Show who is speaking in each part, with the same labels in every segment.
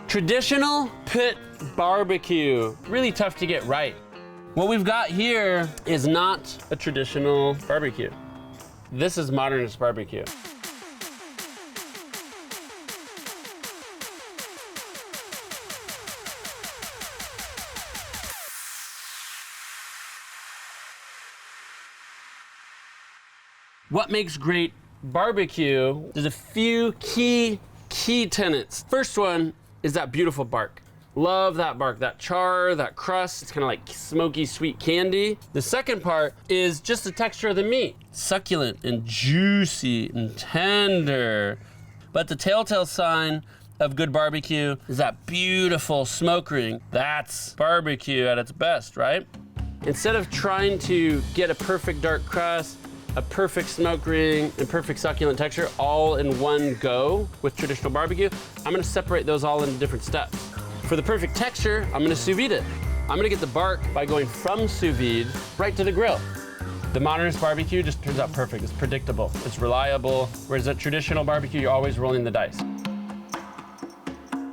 Speaker 1: Traditional pit barbecue. Really tough to get right. What we've got here is not a traditional barbecue. This is Modernist barbecue. What makes great barbecue? There's a few key tenets. First one is that beautiful bark. Love that bark, that char, that crust. It's kind of like smoky, sweet candy. The second part is just the texture of the meat. Succulent and juicy and tender. But the telltale sign of good barbecue is that beautiful smoke ring. That's barbecue at its best, right? Instead of trying to get a perfect dark crust, a perfect smoke ring, and perfect succulent texture all in one go with traditional barbecue, I'm gonna separate those all into different steps. For the perfect texture, I'm gonna sous vide it. I'm gonna get the bark by going from sous vide right to the grill. The Modernist barbecue just turns out perfect. It's predictable, it's reliable, whereas at traditional barbecue, you're always rolling the dice.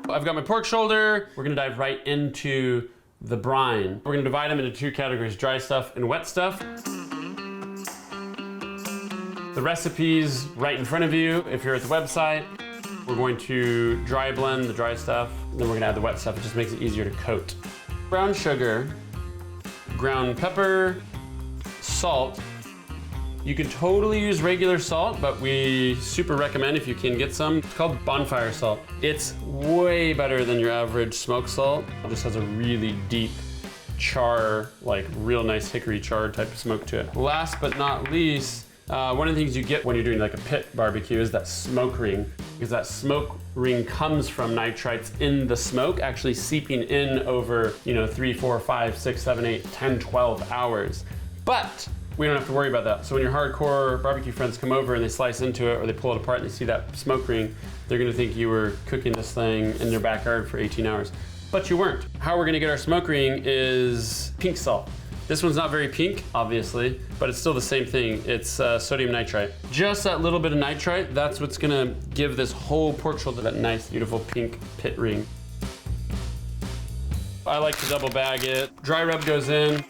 Speaker 1: I've got my pork shoulder. We're gonna dive right into the brine. We're gonna divide them into two categories, dry stuff and wet stuff. The recipe's right in front of you if you're at the website. We're going to dry blend the dry stuff, then we're gonna add the wet stuff. It just makes it easier to coat. Brown sugar, ground pepper, salt. You can totally use regular salt, but we super recommend if you can get some. It's called bonfire salt. It's way better than your average smoked salt. It just has a really deep char, like real nice hickory char type of smoke to it. Last but not least, one of the things you get when you're doing like a pit barbecue is that smoke ring, because that smoke ring comes from nitrites in the smoke, actually seeping in over, 3, 4, 5, 6, 7, 8, 10, 12 hours. But we don't have to worry about that. So when your hardcore barbecue friends come over and they slice into it or they pull it apart and they see that smoke ring, they're gonna think you were cooking this thing in their backyard for 18 hours. But you weren't. How we're gonna get our smoke ring is pink salt. This one's not very pink, obviously, but it's still the same thing. It's sodium nitrite. Just that little bit of nitrite, that's what's gonna give this whole pork shoulder that nice, beautiful pink pit ring. I like to double bag it. Dry rub goes in.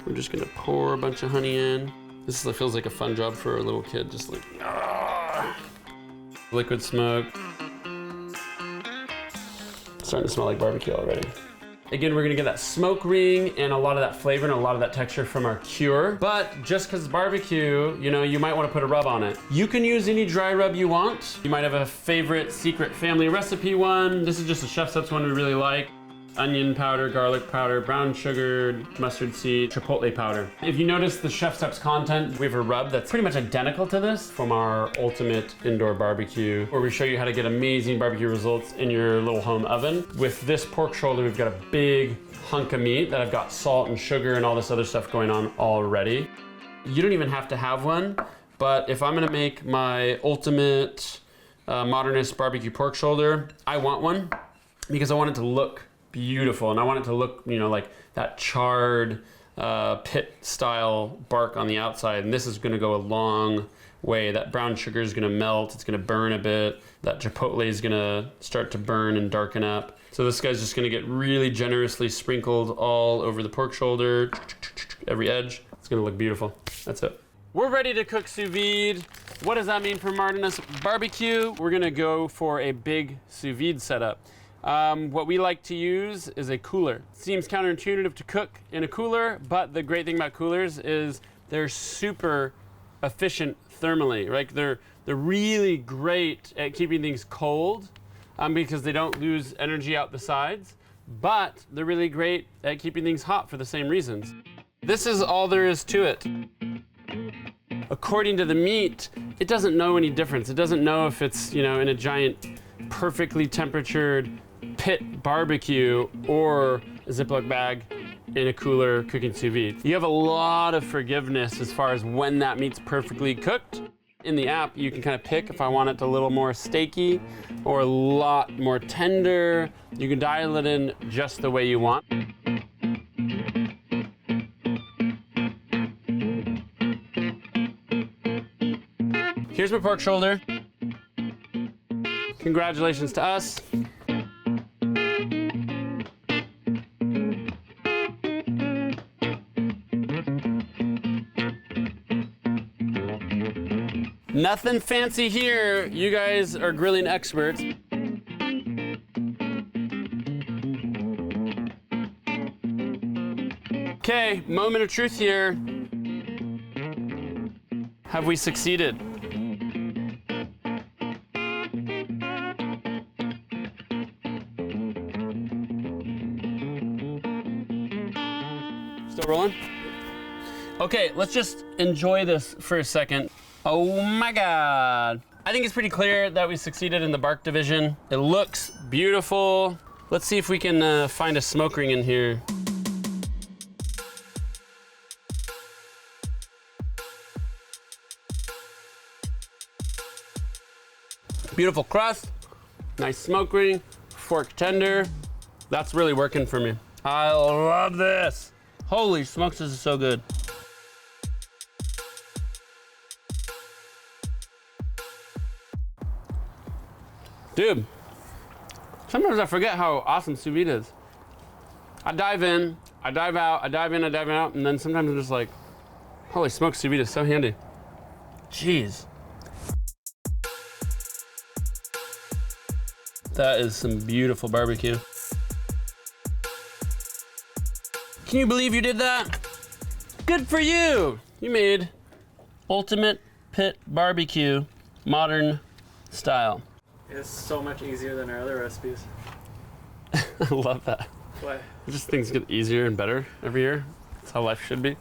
Speaker 1: We're just gonna pour a bunch of honey in. This feels like a fun job for a little kid, just like, liquid smoke. Starting to smell like barbecue already. Again, we're gonna get that smoke ring and a lot of that flavor and a lot of that texture from our cure. But just because it's barbecue, you might want to put a rub on it. You can use any dry rub you want. You might have a favorite secret family recipe one. This is just a ChefSteps one we really like. Onion powder, garlic powder, brown sugar, mustard seed, chipotle powder. If you notice the ChefSteps content, we have a rub that's pretty much identical to this from our ultimate indoor barbecue, where we show you how to get amazing barbecue results in your little home oven. With this pork shoulder, we've got a big hunk of meat that I've got salt and sugar and all this other stuff going on already. You don't even have to have one, but if I'm gonna make my ultimate Modernist barbecue pork shoulder, I want one because I want it to look beautiful, and I want it to look, like that charred pit style bark on the outside, and this is gonna go a long way. That brown sugar is gonna melt, it's gonna burn a bit, that chipotle is gonna start to burn and darken up. So this guy's just gonna get really generously sprinkled all over the pork shoulder, every edge. It's gonna look beautiful. That's it. We're ready to cook sous vide. What does that mean for Modernist barbecue? We're gonna go for a big sous vide setup. What we like to use is a cooler. It seems counterintuitive to cook in a cooler, but the great thing about coolers is they're super efficient thermally, right? They're really great at keeping things cold because they don't lose energy out the sides, but they're really great at keeping things hot for the same reasons. This is all there is to it. According to the meat, it doesn't know any difference. It doesn't know if it's, in a giant, perfectly temperatured pit barbecue or a Ziploc bag in a cooler cooking sous vide. You have a lot of forgiveness as far as when that meat's perfectly cooked. In the app, you can kind of pick if I want it a little more steaky or a lot more tender. You can dial it in just the way you want. Here's my pork shoulder. Congratulations to us. Nothing fancy here. You guys are grilling experts. Okay, moment of truth here. Have we succeeded? Still rolling? Okay, let's just enjoy this for a second. Oh my God. I think it's pretty clear that we succeeded in the bark division. It looks beautiful. Let's see if we can find a smoke ring in here. Beautiful crust, nice smoke ring, fork tender. That's really working for me. I love this. Holy smokes, this is so good. Dude, sometimes I forget how awesome sous vide is. I dive in, I dive out, I dive in, I dive out, and then sometimes I'm just like, holy smokes, sous vide is so handy. Jeez. That is some beautiful barbecue. Can you believe you did that? Good for you! You made ultimate pit barbecue, modern style.
Speaker 2: It's so much easier than our other recipes.
Speaker 1: I love that.
Speaker 2: Why?
Speaker 1: Just things get easier and better every year. That's how life should be.